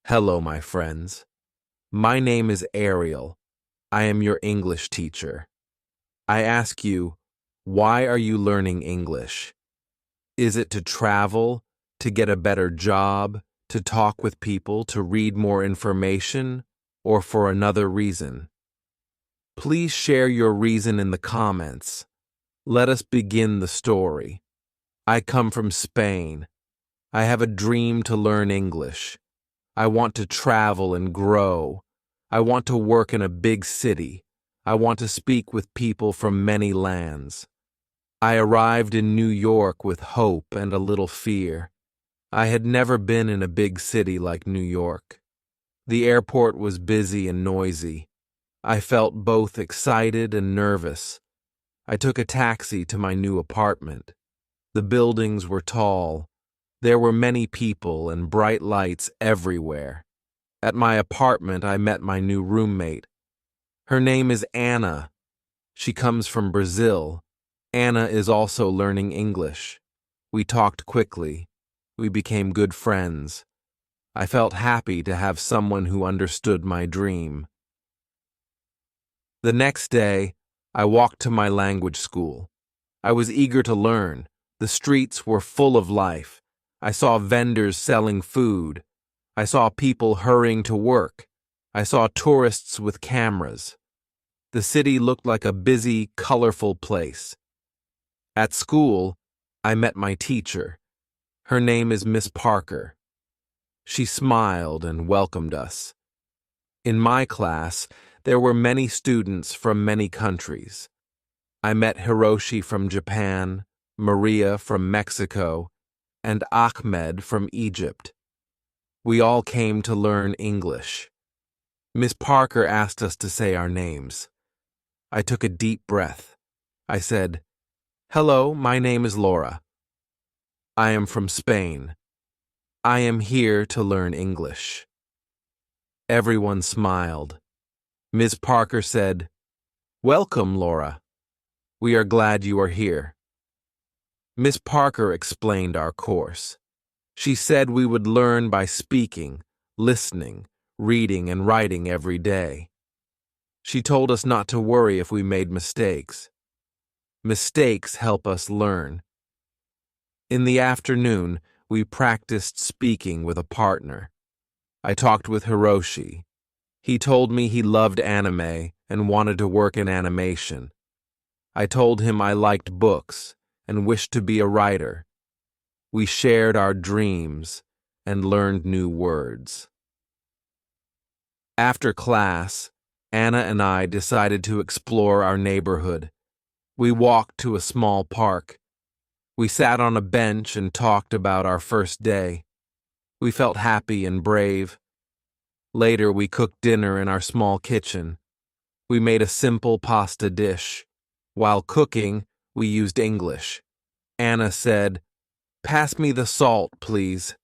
Hello, my friends. My name is Ariel. I am your English teacher. I ask you, why are you learning English? Is it to travel, to get a better job, to talk with people, to read more information, or for another reason? Please share your reason in the comments. Let us begin the story. I come from Spain. I have a dream to learn English. I want to travel and grow. I want to work in a big city. I want to speak with people from many lands. I arrived in New York with hope and a little fear. I had never been in a big city like New York. The airport was busy and noisy. I felt both excited and nervous. I took a taxi to my new apartment. The buildings were tall. There were many people and bright lights everywhere. At my apartment, I met my new roommate. Her name is Anna. She comes from Brazil. Anna is also learning English. We talked quickly. We became good friends. I felt happy to have someone who understood my dream. The next day, I walked to my language school. I was eager to learn. The streets were full of life. I saw vendors selling food. I saw people hurrying to work. I saw tourists with cameras. The city looked like a busy, colorful place. At school, I met my teacher. Her name is Miss Parker. She smiled and welcomed us. In my class, there were many students from many countries. I met Hiroshi from Japan, Maria from Mexico, and Ahmed from Egypt. We all came to learn English. Miss Parker asked us to say our names. I took a deep breath. I said, "Hello, my name is Laura. I am from Spain. I am here to learn English." Everyone smiled. Miss Parker said, "Welcome, Laura. We are glad you are here." Miss Parker explained our course. She said we would learn by speaking, listening, reading, and writing every day. She told us not to worry if we made mistakes. Mistakes help us learn. In the afternoon, we practiced speaking with a partner. I talked with Hiroshi. He told me he loved anime and wanted to work in animation. I told him I liked books and wished to be a writer. We shared our dreams and learned new words. After class, Anna and I decided to explore our neighborhood. We walked to a small park. We sat on a bench and talked about our first day. We felt happy and brave. Later, we cooked dinner in our small kitchen. We made a simple pasta dish. While cooking, we used English. Anna said, "Pass me the salt, please."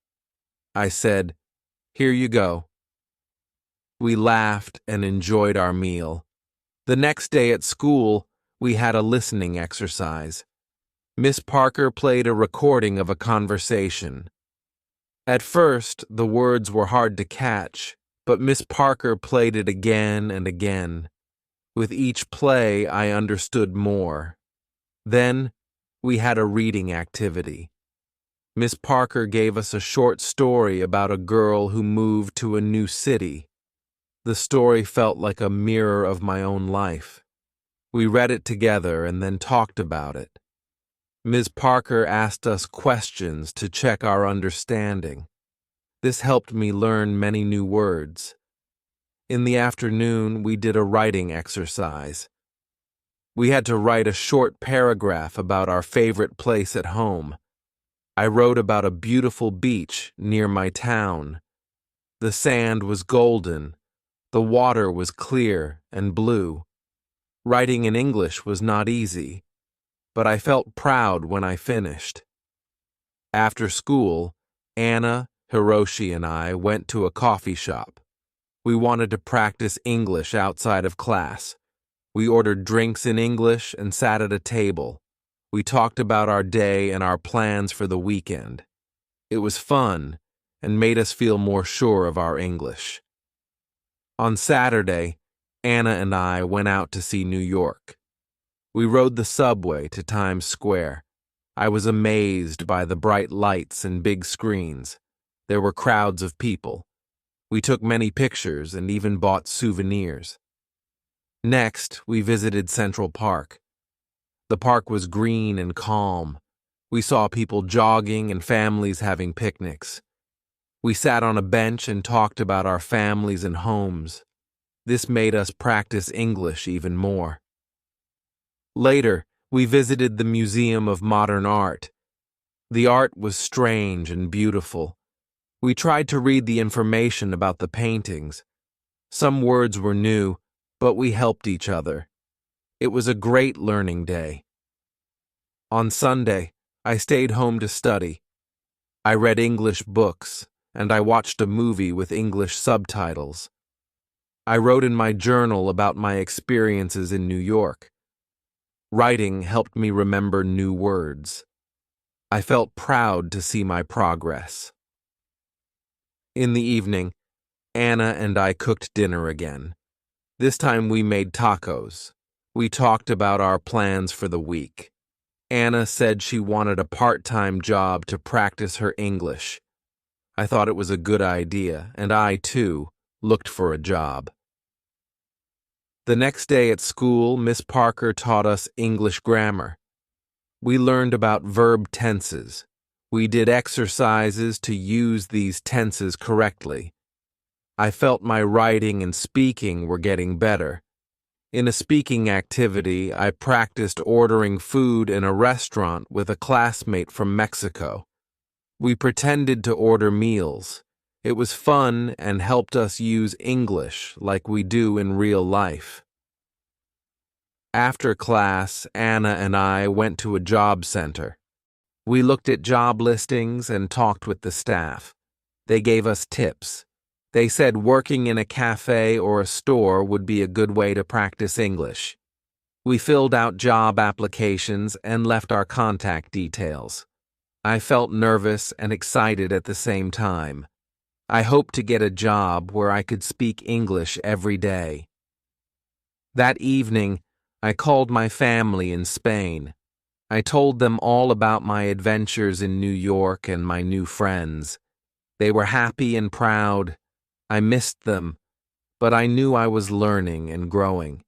I said, "Here you go." We laughed and enjoyed our meal. The next day at school, we had a listening exercise. Miss Parker played a recording of a conversation. At first, the words were hard to catch, but Miss Parker played it again and again. With each play, I understood more. Then, we had a reading activity. Miss Parker gave us a short story about a girl who moved to a new city. The story felt like a mirror of my own life. We read it together and then talked about it. Ms. Parker asked us questions to check our understanding. This helped me learn many new words. In the afternoon, we did a writing exercise. We had to write a short paragraph about our favorite place at home. I wrote about a beautiful beach near my town. The sand was golden. The water was clear and blue. Writing in English was not easy, but I felt proud when I finished. After school, Anna, Hiroshi, and I went to a coffee shop. We wanted to practice English outside of class. We ordered drinks in English and sat at a table. We talked about our day and our plans for the weekend. It was fun, and made us feel more sure of our English. On Saturday, Anna and I went out to see New York. We rode the subway to Times Square. I was amazed by the bright lights and big screens. There were crowds of people. We took many pictures and even bought souvenirs. Next, we visited Central Park. The park was green and calm. We saw people jogging and families having picnics. We sat on a bench and talked about our families and homes. This made us practice English even more. Later, we visited the Museum of Modern Art. The art was strange and beautiful. We tried to read the information about the paintings. Some words were new, but we helped each other. It was a great learning day. On Sunday, I stayed home to study. I read English books, and I watched a movie with English subtitles. I wrote in my journal about my experiences in New York. Writing helped me remember new words. I felt proud to see my progress. In the evening, Anna and I cooked dinner again. This time we made tacos. We talked about our plans for the week. Anna said she wanted a part-time job to practice her English. I thought it was a good idea, and I, too, looked for a job. The next day at school, Miss Parker taught us English grammar. We learned about verb tenses. We did exercises to use these tenses correctly. I felt my writing and speaking were getting better. In a speaking activity, I practiced ordering food in a restaurant with a classmate from Mexico. We pretended to order meals. It was fun and helped us use English like we do in real life. After class, Anna and I went to a job center. We looked at job listings and talked with the staff. They gave us tips. They said working in a cafe or a store would be a good way to practice English. We filled out job applications and left our contact details. I felt nervous and excited at the same time. I hoped to get a job where I could speak English every day. That evening, I called my family in Spain. I told them all about my adventures in New York and my new friends. They were happy and proud. I missed them, but I knew I was learning and growing.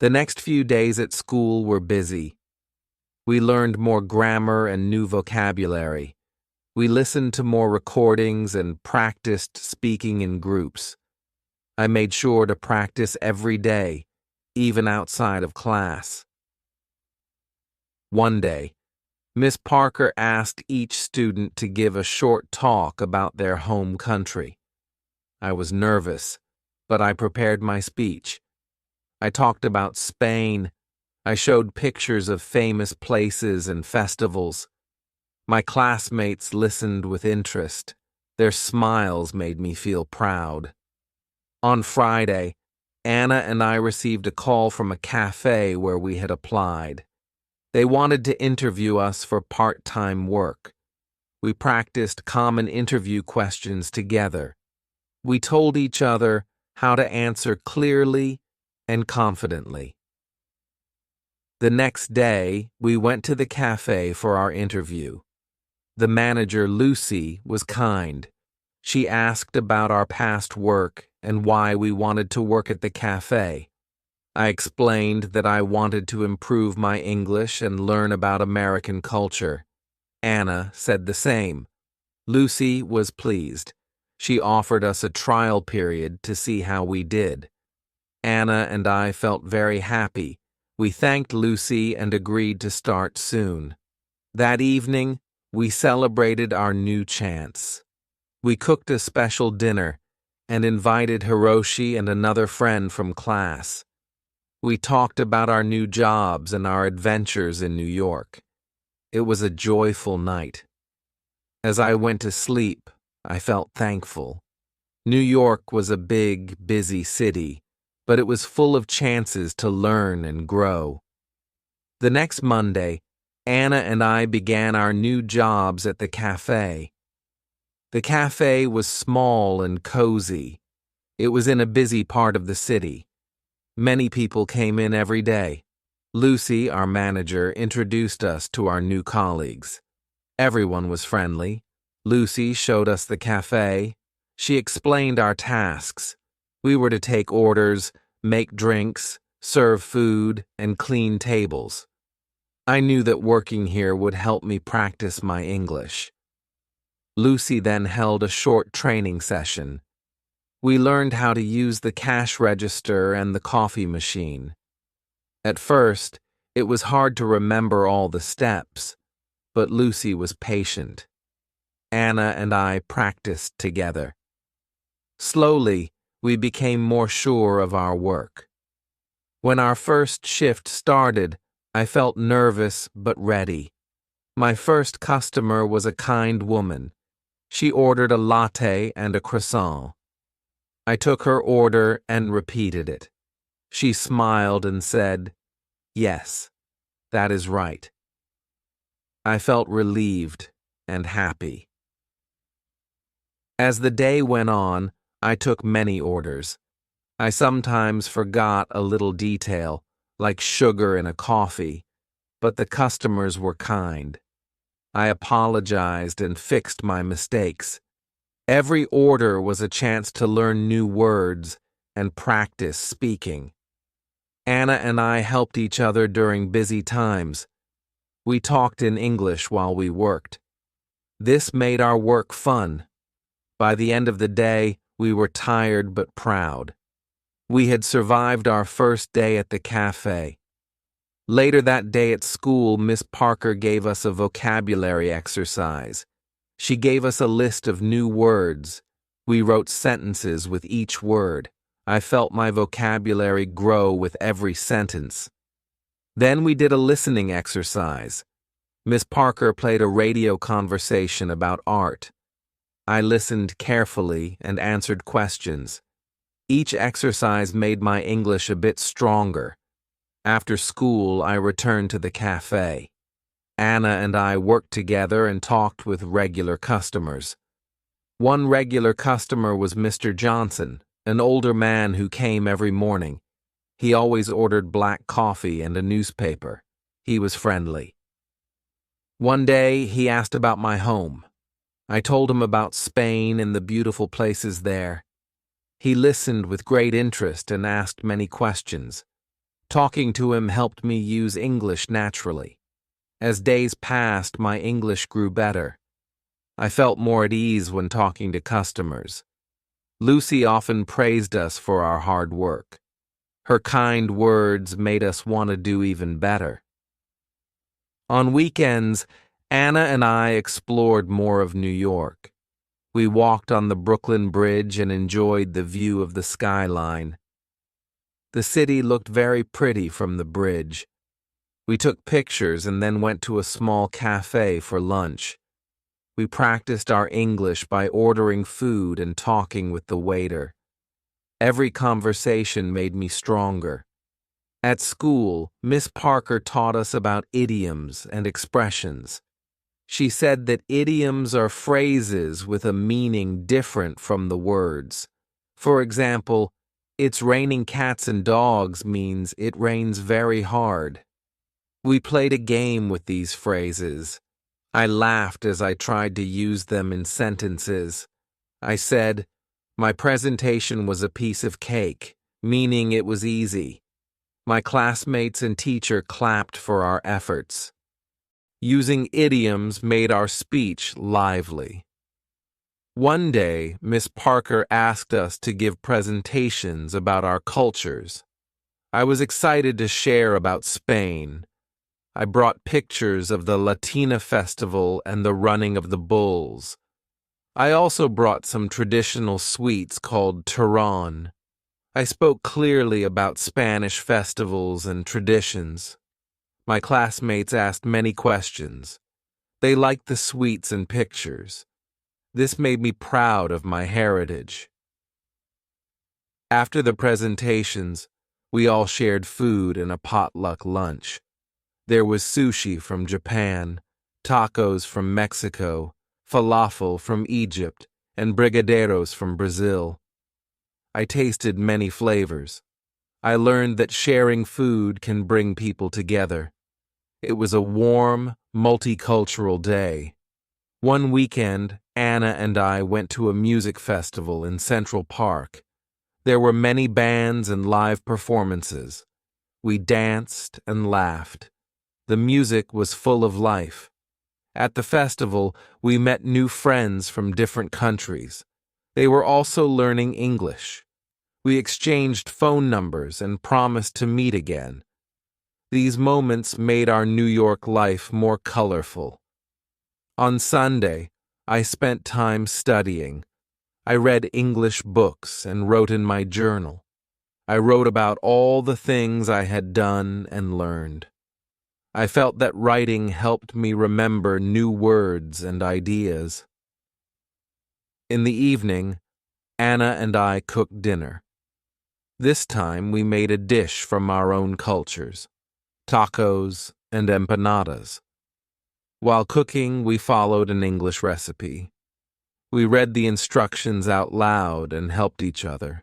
The next few days at school were busy. We learned more grammar and new vocabulary. We listened to more recordings and practiced speaking in groups. I made sure to practice every day, even outside of class. One day, Miss Parker asked each student to give a short talk about their home country. I was nervous, but I prepared my speech. I talked about Spain. I showed pictures of famous places and festivals. My classmates listened with interest. Their smiles made me feel proud. On Friday, Anna and I received a call from a cafe where we had applied. They wanted to interview us for part-time work. We practiced common interview questions together. We told each other how to answer clearly and confidently. The next day, we went to the cafe for our interview. The manager, Lucy, was kind. She asked about our past work and why we wanted to work at the cafe. I explained that I wanted to improve my English and learn about American culture. Anna said the same. Lucy was pleased. She offered us a trial period to see how we did. Anna and I felt very happy. We thanked Lucy and agreed to start soon. That evening, we celebrated our new chance. We cooked a special dinner and invited Hiroshi and another friend from class. We talked about our new jobs and our adventures in New York. It was a joyful night. As I went to sleep, I felt thankful. New York was a big, busy city, but it was full of chances to learn and grow. The next Monday, Anna and I began our new jobs at the cafe. The cafe was small and cozy. It was in a busy part of the city. Many people came in every day. Lucy, our manager, introduced us to our new colleagues. Everyone was friendly. Lucy showed us the cafe. She explained our tasks. We were to take orders, make drinks, serve food, and clean tables. I knew that working here would help me practice my English. Lucy then held a short training session. We learned how to use the cash register and the coffee machine. At first, it was hard to remember all the steps, but Lucy was patient. Anna and I practiced together. Slowly, we became more sure of our work. When our first shift started, I felt nervous but ready. My first customer was a kind woman. She ordered a latte and a croissant. I took her order and repeated it. She smiled and said, "Yes, that is right." I felt relieved and happy. As the day went on, I took many orders. I sometimes forgot a little detail, like sugar in a coffee, but the customers were kind. I apologized and fixed my mistakes. Every order was a chance to learn new words and practice speaking. Anna and I helped each other during busy times. We talked in English while we worked. This made our work fun. By the end of the day, we were tired but proud. We had survived our first day at the cafe. Later that day at school, Miss Parker gave us a vocabulary exercise. She gave us a list of new words. We wrote sentences with each word. I felt my vocabulary grow with every sentence. Then we did a listening exercise. Miss Parker played a radio conversation about art. I listened carefully and answered questions. Each exercise made my English a bit stronger. After school, I returned to the cafe. Anna and I worked together and talked with regular customers. One regular customer was Mr. Johnson, an older man who came every morning. He always ordered black coffee and a newspaper. He was friendly. One day, he asked about my home. I told him about Spain and the beautiful places there. He listened with great interest and asked many questions. Talking to him helped me use English naturally. As days passed, my English grew better. I felt more at ease when talking to customers. Lucy often praised us for our hard work. Her kind words made us want to do even better. On weekends, Anna and I explored more of New York. We walked on the Brooklyn Bridge and enjoyed the view of the skyline. The city looked very pretty from the bridge. We took pictures and then went to a small cafe for lunch. We practiced our English by ordering food and talking with the waiter. Every conversation made me stronger. At school, Miss Parker taught us about idioms and expressions. She said that idioms are phrases with a meaning different from the words. For example, "It's raining cats and dogs" means it rains very hard. We played a game with these phrases. I laughed as I tried to use them in sentences. I said, "My presentation was a piece of cake," meaning it was easy. My classmates and teacher clapped for our efforts. Using idioms made our speech lively. One day, Miss Parker asked us to give presentations about our cultures. I was excited to share about Spain. I brought pictures of the Latina festival and the running of the bulls. I also brought some traditional sweets called turrón. I spoke clearly about Spanish festivals and traditions. My classmates asked many questions. They liked the sweets and pictures. This made me proud of my heritage. After the presentations, we all shared food in a potluck lunch. There was sushi from Japan, tacos from Mexico, falafel from Egypt, and brigadeiros from Brazil. I tasted many flavors. I learned that sharing food can bring people together. It was a warm, multicultural day. One weekend, Anna and I went to a music festival in Central Park. There were many bands and live performances. We danced and laughed. The music was full of life. At the festival, we met new friends from different countries. They were also learning English. We exchanged phone numbers and promised to meet again. These moments made our New York life more colorful. On Sunday, I spent time studying. I read English books and wrote in my journal. I wrote about all the things I had done and learned. I felt that writing helped me remember new words and ideas. In the evening, Anna and I cooked dinner. This time we made a dish from our own cultures, tacos and empanadas. While cooking, we followed an English recipe. We read the instructions out loud and helped each other.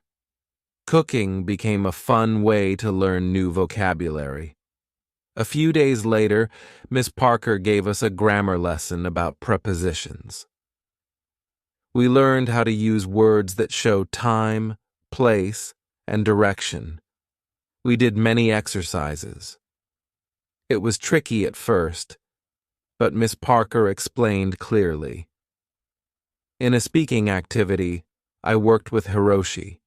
Cooking became a fun way to learn new vocabulary. A few days later, Miss Parker gave us a grammar lesson about prepositions. We learned how to use words that show time, place, and direction. We did many exercises. It was tricky at first, but Miss Parker explained clearly. In a speaking activity, I worked with Hiroshi.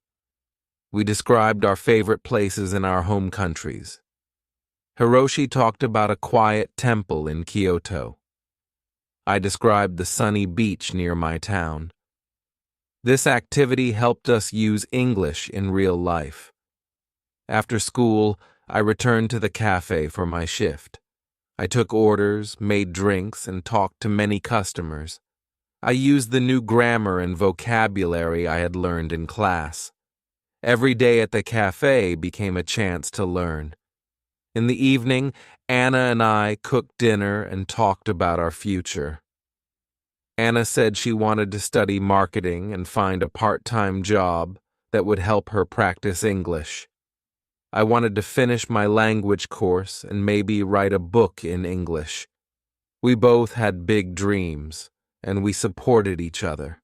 We described our favorite places in our home countries. Hiroshi talked about a quiet temple in Kyoto. I described the sunny beach near my town. This activity helped us use English in real life. After school, I returned to the cafe for my shift. I took orders, made drinks, and talked to many customers. I used the new grammar and vocabulary I had learned in class. Every day at the cafe became a chance to learn. In the evening, Anna and I cooked dinner and talked about our future. Anna said she wanted to study marketing and find a part-time job that would help her practice English. I wanted to finish my language course and maybe write a book in English. We both had big dreams, and we supported each other.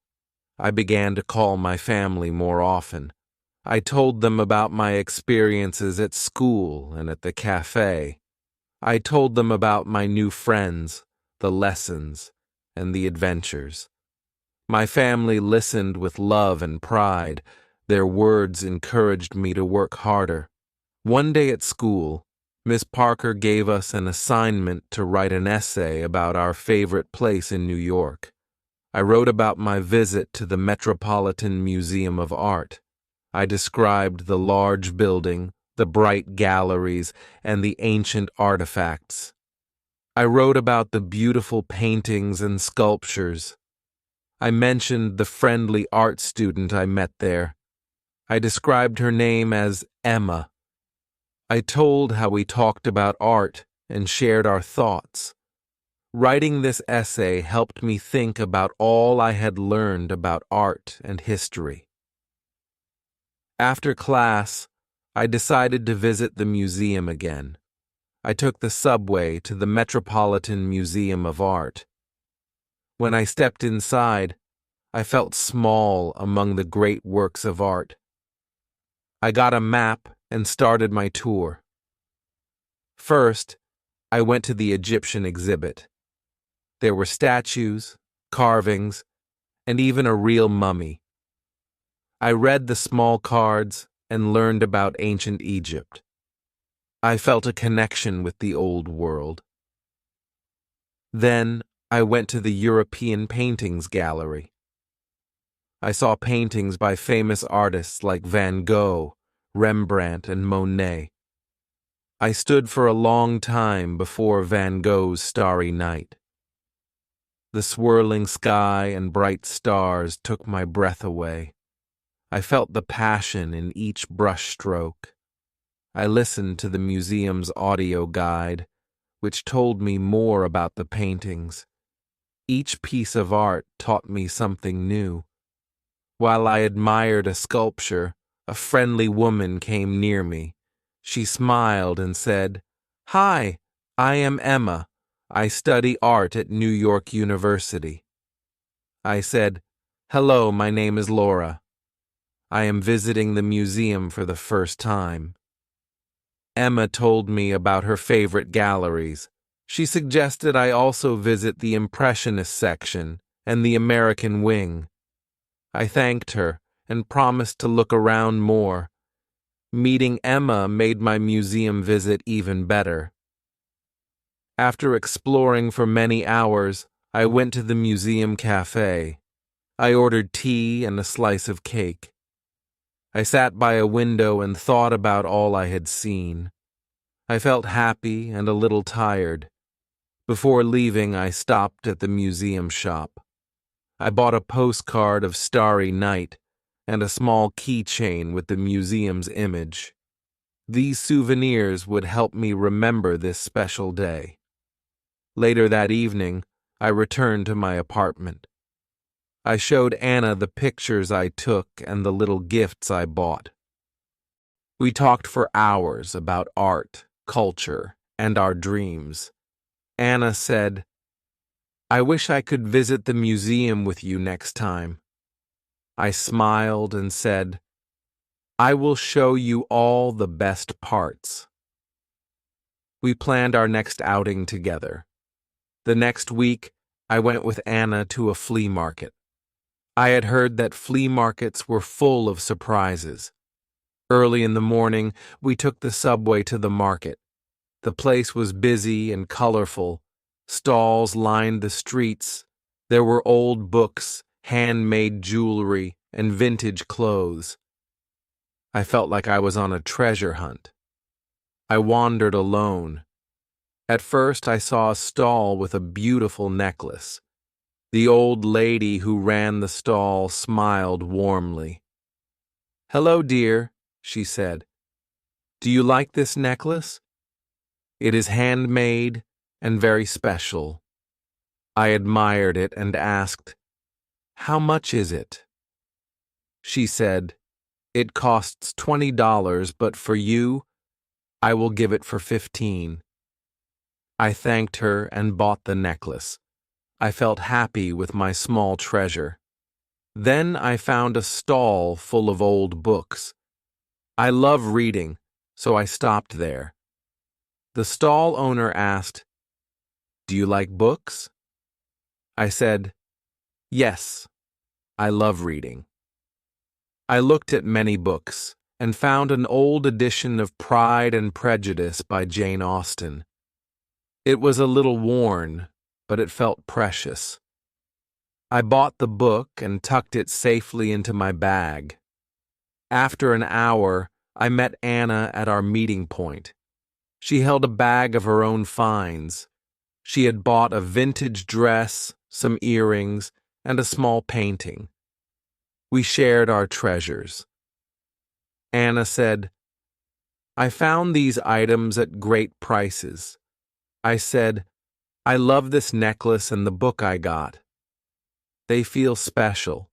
I began to call my family more often. I told them about my experiences at school and at the cafe. I told them about my new friends, the lessons, and the adventures. My family listened with love and pride. Their words encouraged me to work harder. One day at school, Miss Parker gave us an assignment to write an essay about our favorite place in New York. I wrote about my visit to the Metropolitan Museum of Art. I described the large building, the bright galleries, and the ancient artifacts. I wrote about the beautiful paintings and sculptures. I mentioned the friendly art student I met there. I described her name as Emma. I told how we talked about art and shared our thoughts. Writing this essay helped me think about all I had learned about art and history. After class, I decided to visit the museum again. I took the subway to the Metropolitan Museum of Art. When I stepped inside, I felt small among the great works of art. I got a map and started my tour. First, I went to the Egyptian exhibit. There were statues, carvings, and even a real mummy. I read the small cards and learned about ancient Egypt. I felt a connection with the old world. Then I went to the European Paintings Gallery. I saw paintings by famous artists like Van Gogh, Rembrandt, and Monet. I stood for a long time before Van Gogh's Starry Night. The swirling sky and bright stars took my breath away. I felt the passion in each brushstroke. I listened to the museum's audio guide, which told me more about the paintings. Each piece of art taught me something new. While I admired a sculpture, a friendly woman came near me. She smiled and said, "Hi, I am Emma. I study art at New York University." I said, "Hello, my name is Laura. I am visiting the museum for the first time." Emma told me about her favorite galleries. She suggested I also visit the Impressionist section and the American Wing. I thanked her and promised to look around more. Meeting Emma made my museum visit even better. After exploring for many hours, I went to the museum cafe. I ordered tea and a slice of cake. I sat by a window and thought about all I had seen. I felt happy and a little tired. Before leaving, I stopped at the museum shop. I bought a postcard of Starry Night and a small keychain with the museum's image. These souvenirs would help me remember this special day. Later that evening, I returned to my apartment. I showed Anna the pictures I took and the little gifts I bought. We talked for hours about art, culture, and our dreams. Anna said, "I wish I could visit the museum with you next time." I smiled and said, "I will show you all the best parts." We planned our next outing together. The next week, I went with Anna to a flea market. I had heard that flea markets were full of surprises. Early in the morning, we took the subway to the market. The place was busy and colorful. Stalls lined the streets. There were old books, handmade jewelry, and vintage clothes. I felt like I was on a treasure hunt. I wandered alone. At first, I saw a stall with a beautiful necklace. The old lady who ran the stall smiled warmly. "Hello, dear," she said. "Do you like this necklace? It is handmade and very special." I admired it and asked, "How much is it?" She said, "It costs $20, but for you, I will give it for $15." I thanked her and bought the necklace. I felt happy with my small treasure. Then I found a stall full of old books. I love reading, so I stopped there. The stall owner asked, "Do you like books?" I said, "Yes, I love reading." I looked at many books and found an old edition of Pride and Prejudice by Jane Austen. It was a little worn, but it felt precious. I bought the book and tucked it safely into my bag. After an hour, I met Anna at our meeting point. She held a bag of her own finds. She had bought a vintage dress, some earrings, and a small painting. We shared our treasures. Anna said, "I found these items at great prices." I said, "I love this necklace and the book I got. They feel special."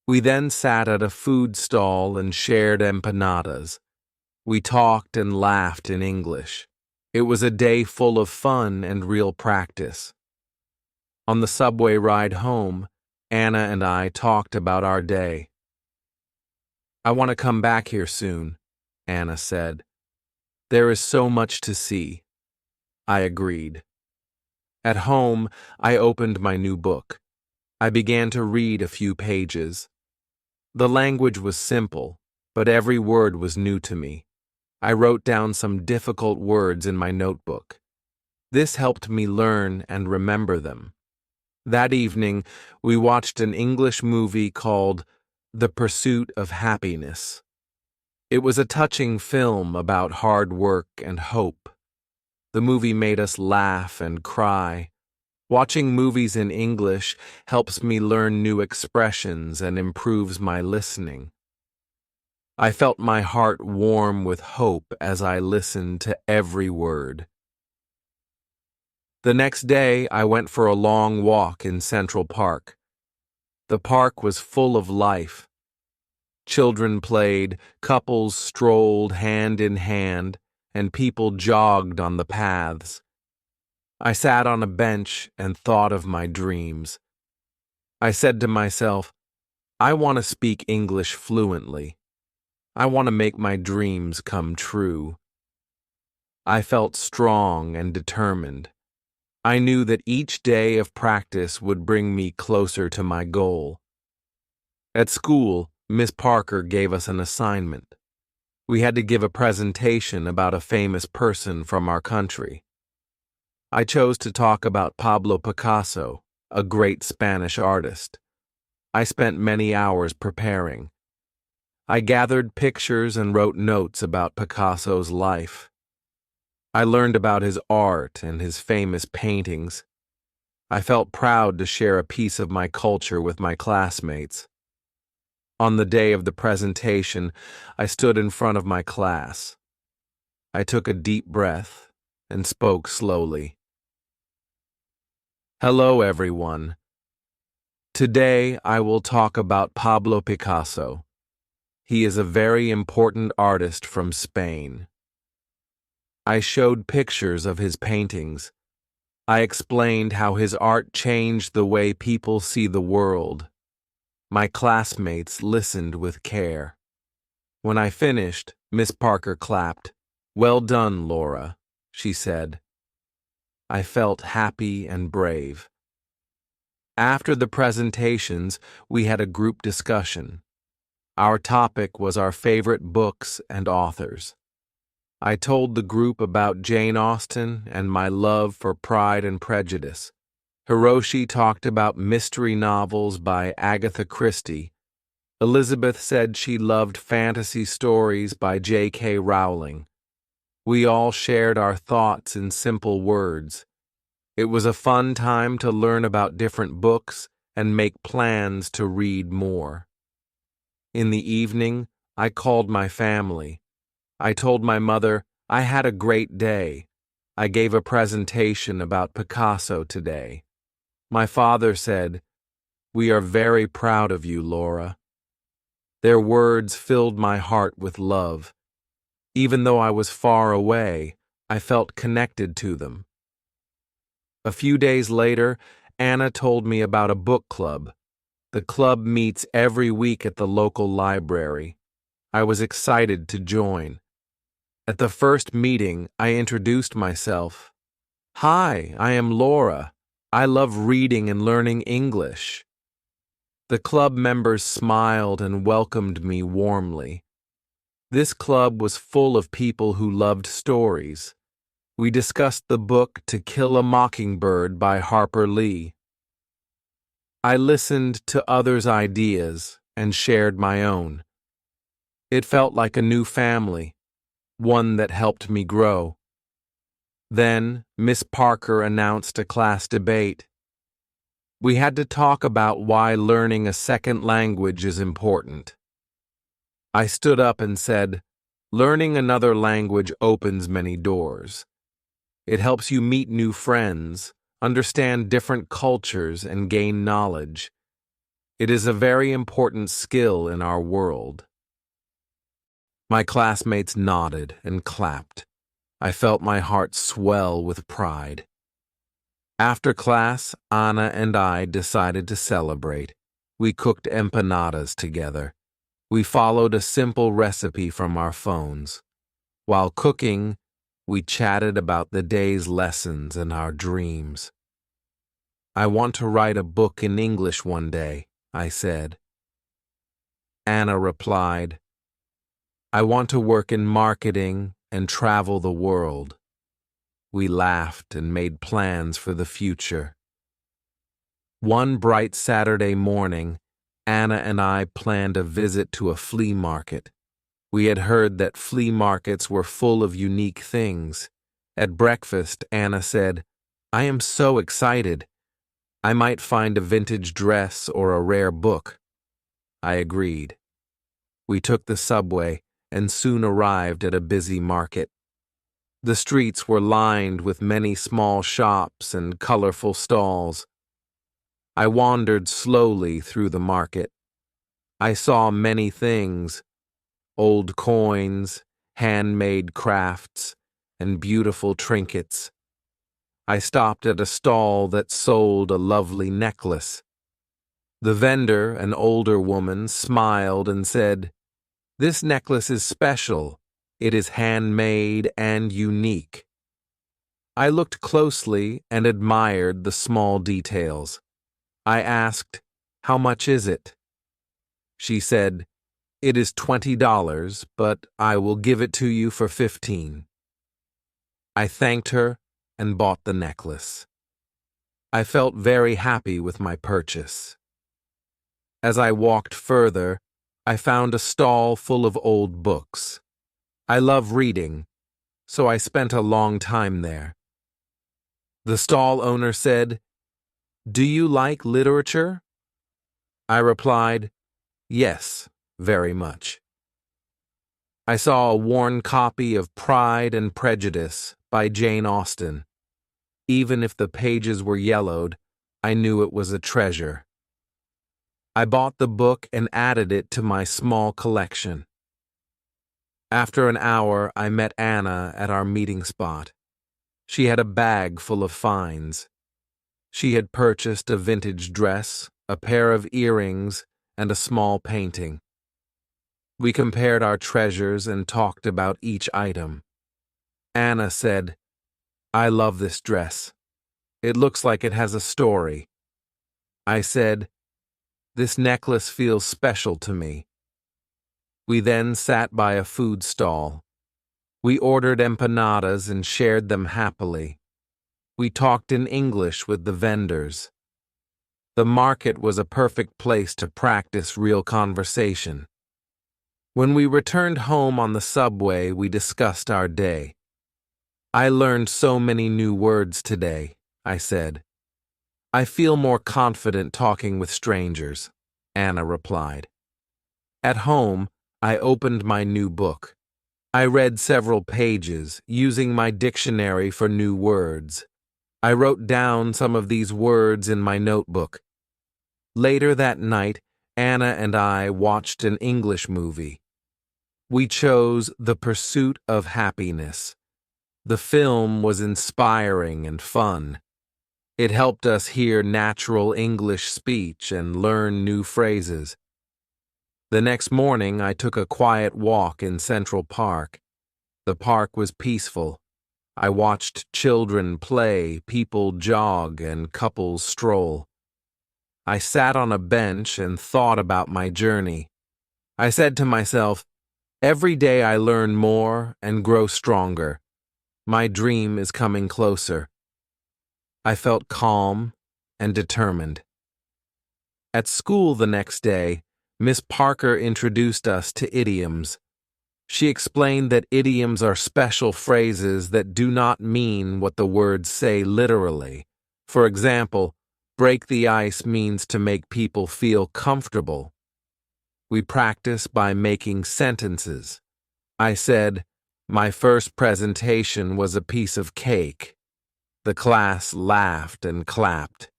We then sat at a food stall and shared empanadas. We talked and laughed in English. It was a day full of fun and real practice. On the subway ride home, Anna and I talked about our day. "I want to come back here soon," Anna said. "There is so much to see." I agreed. At home, I opened my new book. I began to read a few pages. The language was simple, but every word was new to me. I wrote down some difficult words in my notebook. This helped me learn and remember them. That evening, we watched an English movie called The Pursuit of Happiness. It was a touching film about hard work and hope. The movie made us laugh and cry. Watching movies in English helps me learn new expressions and improves my listening. I felt my heart warm with hope as I listened to every word. The next day, I went for a long walk in Central Park. The park was full of life. Children played, couples strolled hand in hand, and people jogged on the paths. I sat on a bench and thought of my dreams. I said to myself, I want to speak English fluently. I want to make my dreams come true. I felt strong and determined. I knew that each day of practice would bring me closer to my goal. At school, Miss Parker gave us an assignment. We had to give a presentation about a famous person from our country. I chose to talk about Pablo Picasso, a great Spanish artist. I spent many hours preparing. I gathered pictures and wrote notes about Picasso's life. I learned about his art and his famous paintings. I felt proud to share a piece of my culture with my classmates. On the day of the presentation, I stood in front of my class. I took a deep breath and spoke slowly. Hello, everyone. Today, I will talk about Pablo Picasso. He is a very important artist from Spain. I showed pictures of his paintings. I explained how his art changed the way people see the world. My classmates listened with care. When I finished, Miss Parker clapped. "Well done, Laura," she said. I felt happy and brave. After the presentations, we had a group discussion. Our topic was our favorite books and authors. I told the group about Jane Austen and my love for Pride and Prejudice. Hiroshi talked about mystery novels by Agatha Christie. Elizabeth said she loved fantasy stories by J.K. Rowling. We all shared our thoughts in simple words. It was a fun time to learn about different books and make plans to read more. In the evening, I called my family. I told my mother, I had a great day. I gave a presentation about Picasso today. My father said, "We are very proud of you, Laura." Their words filled my heart with love. Even though I was far away, I felt connected to them. A few days later, Anna told me about a book club. The club meets every week at the local library. I was excited to join. At the first meeting, I introduced myself. "Hi, I am Laura. I love reading and learning English." The club members smiled and welcomed me warmly. This club was full of people who loved stories. We discussed the book To Kill a Mockingbird by Harper Lee. I listened to others' ideas and shared my own. It felt like a new family, one that helped me grow. Then, Miss Parker announced a class debate. We had to talk about why learning a second language is important. I stood up and said, learning another language opens many doors. It helps you meet new friends, understand different cultures, and gain knowledge. It is a very important skill in our world. My classmates nodded and clapped. I felt my heart swell with pride. After class, Anna and I decided to celebrate. We cooked empanadas together. We followed a simple recipe from our phones. While cooking, we chatted about the day's lessons and our dreams. "I want to write a book in English one day," I said. Anna replied, "I want to work in marketing and travel the world." We laughed and made plans for the future. One bright Saturday morning, Anna and I planned a visit to a flea market. We had heard that flea markets were full of unique things. At breakfast, Anna said, "I am so excited. I might find a vintage dress or a rare book." I agreed. We took the subway and soon arrived at a busy market. The streets were lined with many small shops and colorful stalls. I wandered slowly through the market. I saw many things: old coins, handmade crafts, and beautiful trinkets. I stopped at a stall that sold a lovely necklace. The vendor, an older woman, smiled and said, "This necklace is special. It is handmade and unique." I looked closely and admired the small details. I asked, "How much is it?" She said, "It is $20, but I will give it to you for 15." I thanked her and bought the necklace. I felt very happy with my purchase. As I walked further, I found a stall full of old books. I love reading, so I spent a long time there. The stall owner said, "Do you like literature?" I replied, "Yes, very much." I saw a worn copy of Pride and Prejudice by Jane Austen. Even if the pages were yellowed, I knew it was a treasure. I bought the book and added it to my small collection. After an hour, I met Anna at our meeting spot. She had a bag full of finds. She had purchased a vintage dress, a pair of earrings, and a small painting. We compared our treasures and talked about each item. Anna said, "I love this dress. It looks like it has a story." I said, "This necklace feels special to me." We then sat by a food stall. We ordered empanadas and shared them happily. We talked in English with the vendors. The market was a perfect place to practice real conversation. When we returned home on the subway, we discussed our day. "I learned so many new words today," I said. "I feel more confident talking with strangers," Anna replied. At home, I opened my new book. I read several pages, using my dictionary for new words. I wrote down some of these words in my notebook. Later that night, Anna and I watched an English movie. We chose The Pursuit of Happiness. The film was inspiring and fun. It helped us hear natural English speech and learn new phrases. The next morning, I took a quiet walk in Central Park. The park was peaceful. I watched children play, people jog, and couples stroll. I sat on a bench and thought about my journey. I said to myself, "Every day I learn more and grow stronger. My dream is coming closer." I felt calm and determined. At school the next day, Miss Parker introduced us to idioms. She explained that idioms are special phrases that do not mean what the words say literally. For example, break the ice means to make people feel comfortable. We practice by making sentences. I said, "My first presentation was a piece of cake." The class laughed and clapped.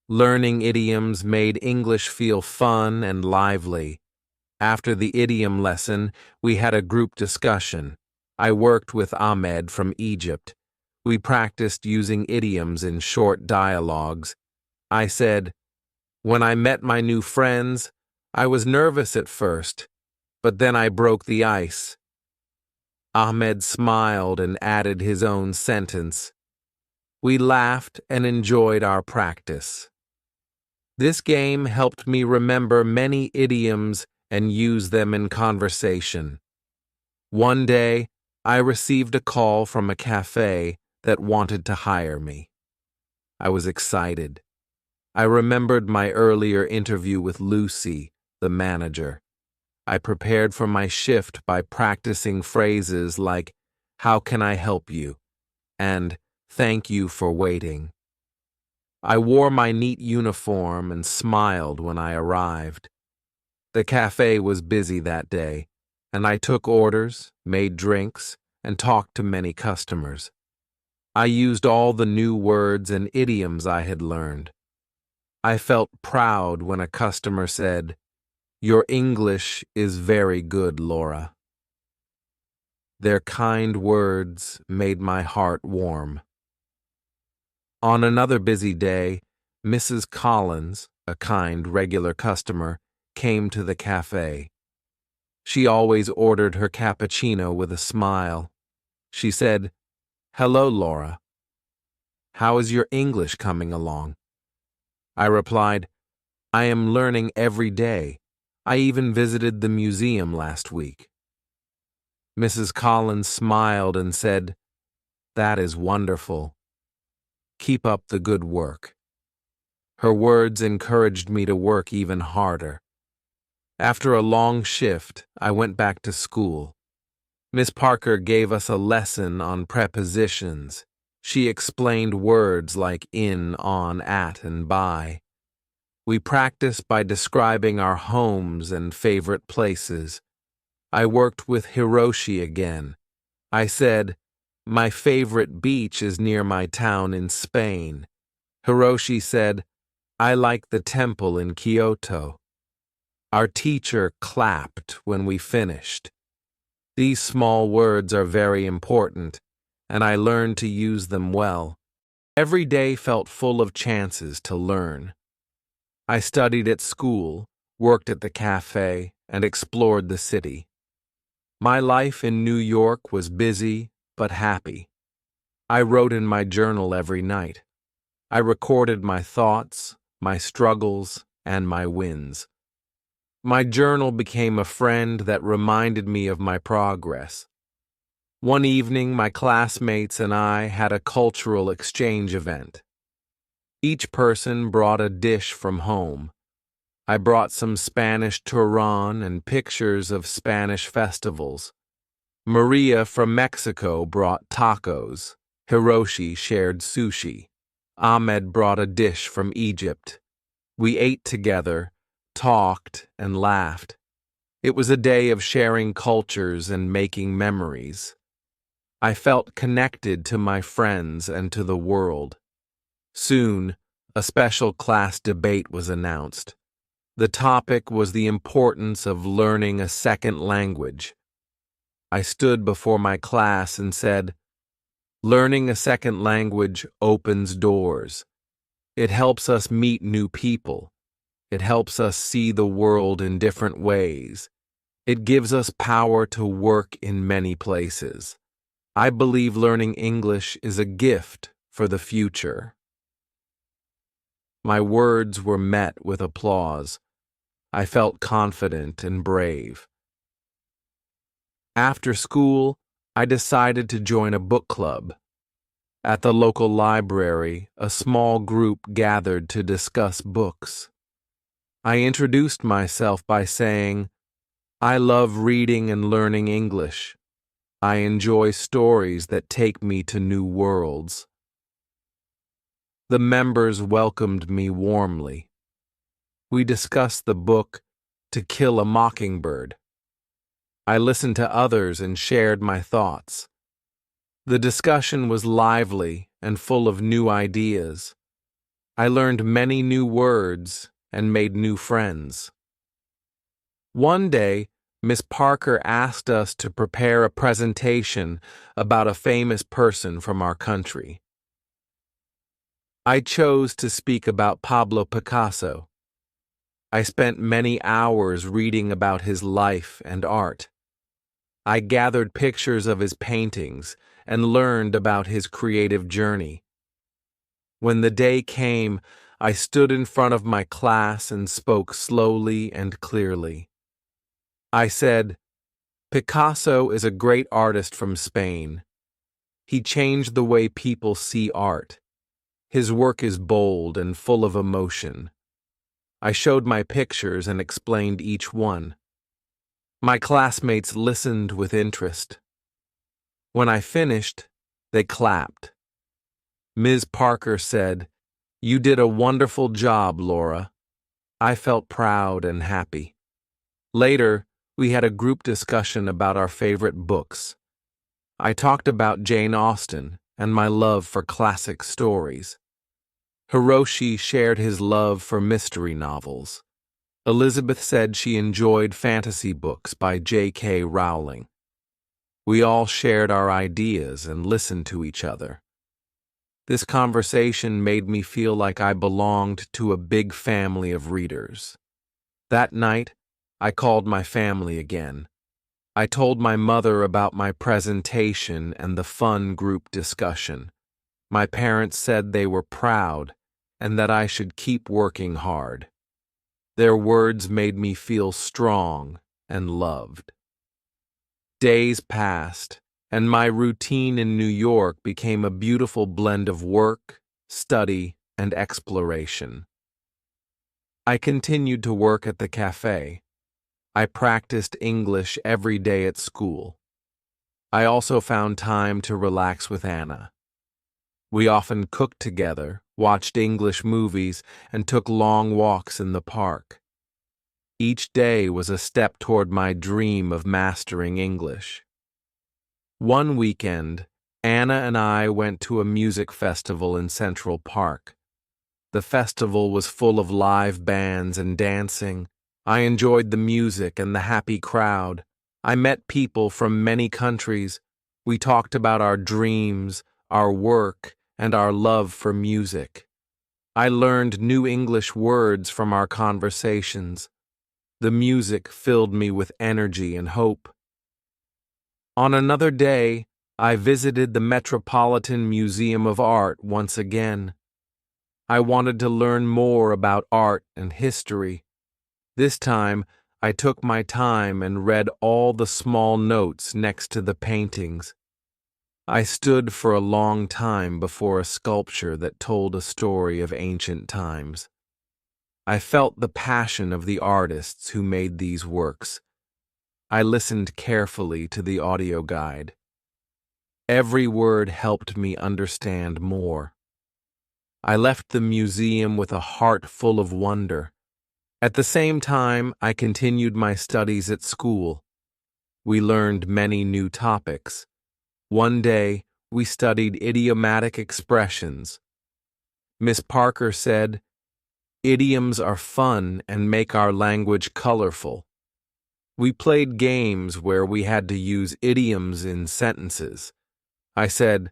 Learning idioms made English feel fun and lively. After the idiom lesson, we had a group discussion. I worked with Ahmed from Egypt. We practiced using idioms in short dialogues. I said, "When I met my new friends, I was nervous at first, but then I broke the ice." Ahmed smiled and added his own sentence. We laughed and enjoyed our practice. This game helped me remember many idioms and use them in conversation. One day, I received a call from a cafe that wanted to hire me. I was excited. I remembered my earlier interview with Lucy, the manager. I prepared for my shift by practicing phrases like, "How can I help you?" and "Thank you for waiting." I wore my neat uniform and smiled when I arrived. The cafe was busy that day, and I took orders, made drinks, and talked to many customers. I used all the new words and idioms I had learned. I felt proud when a customer said, "Your English is very good, Laura." Their kind words made my heart warm. On another busy day, Mrs. Collins, a kind, regular customer, came to the cafe. She always ordered her cappuccino with a smile. She said, "Hello, Laura. How is your English coming along?" I replied, "I am learning every day. I even visited the museum last week." Mrs. Collins smiled and said, "That is wonderful. Keep up the good work." Her words encouraged me to work even harder. After a long shift, I went back to school. Miss Parker gave us a lesson on prepositions. She explained words like in, on, at, and by. We practiced by describing our homes and favorite places. I worked with Hiroshi again. I said, "My favorite beach is near my town in Spain." Hiroshi said, "I like the temple in Kyoto." Our teacher clapped when we finished. These small words are very important, and I learned to use them well. Every day felt full of chances to learn. I studied at school, worked at the cafe, and explored the city. My life in New York was busy but happy. I wrote in my journal every night. I recorded my thoughts, my struggles, and my wins. My journal became a friend that reminded me of my progress. One evening, my classmates and I had a cultural exchange event. Each person brought a dish from home. I brought some Spanish turon and pictures of Spanish festivals. Maria from Mexico brought tacos. Hiroshi shared sushi. Ahmed brought a dish from Egypt. We ate together, talked, and laughed. It was a day of sharing cultures and making memories. I felt connected to my friends and to the world. Soon, a special class debate was announced. The topic was the importance of learning a second language. I stood before my class and said, "Learning a second language opens doors. It helps us meet new people. It helps us see the world in different ways. It gives us power to work in many places. I believe learning English is a gift for the future." My words were met with applause. I felt confident and brave. After school, I decided to join a book club. At the local library, a small group gathered to discuss books. I introduced myself by saying, "I love reading and learning English. I enjoy stories that take me to new worlds." The members welcomed me warmly. We discussed the book To Kill a Mockingbird. I listened to others and shared my thoughts. The discussion was lively and full of new ideas. I learned many new words and made new friends. One day, Miss Parker asked us to prepare a presentation about a famous person from our country. I chose to speak about Pablo Picasso. I spent many hours reading about his life and art. I gathered pictures of his paintings and learned about his creative journey. When the day came, I stood in front of my class and spoke slowly and clearly. I said, "Picasso is a great artist from Spain. He changed the way people see art. His work is bold and full of emotion." I showed my pictures and explained each one. My classmates listened with interest. When I finished, they clapped. Ms. Parker said, "You did a wonderful job, Laura." I felt proud and happy. Later, we had a group discussion about our favorite books. I talked about Jane Austen and my love for classic stories. Hiroshi shared his love for mystery novels. Elizabeth said she enjoyed fantasy books by J.K. Rowling. We all shared our ideas and listened to each other. This conversation made me feel like I belonged to a big family of readers. That night, I called my family again. I told my mother about my presentation and the fun group discussion. My parents said they were proud and that I should keep working hard. Their words made me feel strong and loved. Days passed, and my routine in New York became a beautiful blend of work, study, and exploration. I continued to work at the cafe. I practiced English every day at school. I also found time to relax with Anna. We often cooked together, watched English movies, and took long walks in the park. Each day was a step toward my dream of mastering English. One weekend, Anna and I went to a music festival in Central Park. The festival was full of live bands and dancing. I enjoyed the music and the happy crowd. I met people from many countries. We talked about our dreams, our work, and our love for music. I learned new English words from our conversations. The music filled me with energy and hope. On another day, I visited the Metropolitan Museum of Art once again. I wanted to learn more about art and history. This time, I took my time and read all the small notes next to the paintings. I stood for a long time before a sculpture that told a story of ancient times. I felt the passion of the artists who made these works. I listened carefully to the audio guide. Every word helped me understand more. I left the museum with a heart full of wonder. At the same time, I continued my studies at school. We learned many new topics. One day, we studied idiomatic expressions. Miss Parker said, "Idioms are fun and make our language colorful." We played games where we had to use idioms in sentences. I said,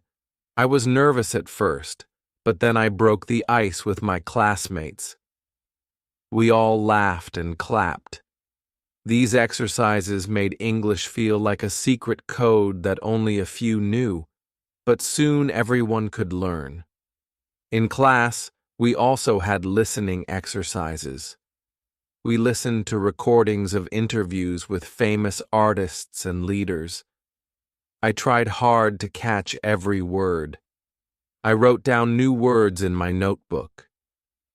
I was nervous at first, but then I broke the ice with my classmates. We all laughed and clapped. These exercises made English feel like a secret code that only a few knew, but soon everyone could learn. In class, we also had listening exercises. We listened to recordings of interviews with famous artists and leaders. I tried hard to catch every word. I wrote down new words in my notebook.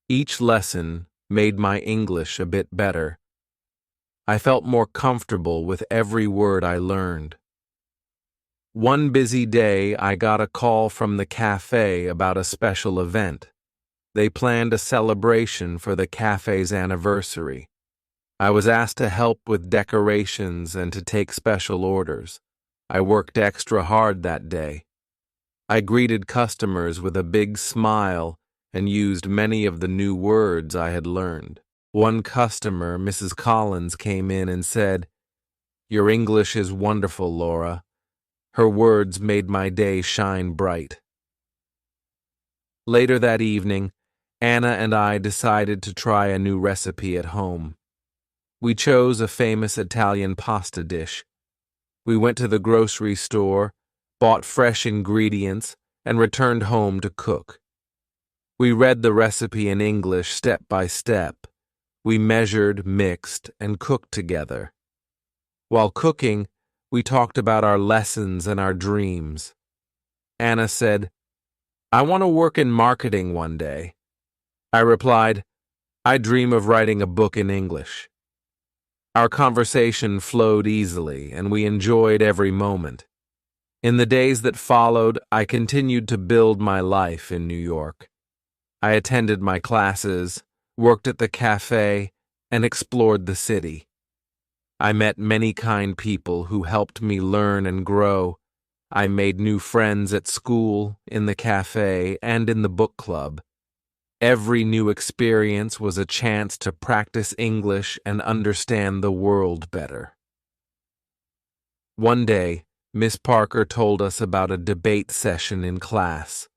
Each lesson made my English a bit better. I felt more comfortable with every word I learned. One busy day, I got a call from the cafe about a special event. They planned a celebration for the cafe's anniversary. I was asked to help with decorations and to take special orders. I worked extra hard that day. I greeted customers with a big smile and used many of the new words I had learned. One customer, Mrs. Collins, came in and said, "Your English is wonderful, Laura." Her words made my day shine bright. Later that evening, Anna and I decided to try a new recipe at home. We chose a famous Italian pasta dish. We went to the grocery store, bought fresh ingredients, and returned home to cook. We read the recipe in English step by step. We measured, mixed, and cooked together. While cooking, we talked about our lessons and our dreams. Anna said, "I want to work in marketing one day." I replied, "I dream of writing a book in English." Our conversation flowed easily, and we enjoyed every moment. In the days that followed, I continued to build my life in New York. I attended my classes, worked at the cafe, and explored the city. I met many kind people who helped me learn and grow. I made new friends at school, in the cafe, and in the book club. Every new experience was a chance to practice English and understand the world better. One day, Miss Parker told us about a debate session in class.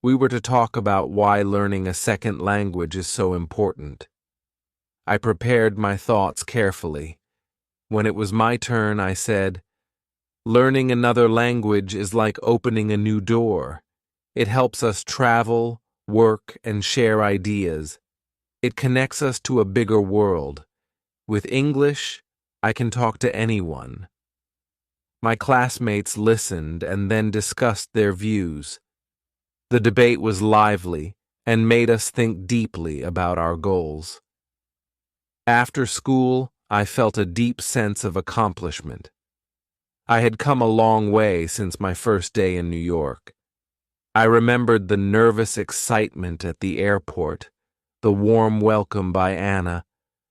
We were to talk about why learning a second language is so important. I prepared my thoughts carefully. When it was my turn, I said, "Learning another language is like opening a new door. It helps us travel, work, and share ideas. It connects us to a bigger world. With English, I can talk to anyone." My classmates listened and then discussed their views. The debate was lively and made us think deeply about our goals. After school, I felt a deep sense of accomplishment. I had come a long way since my first day in New York. I remembered the nervous excitement at the airport, the warm welcome by Anna,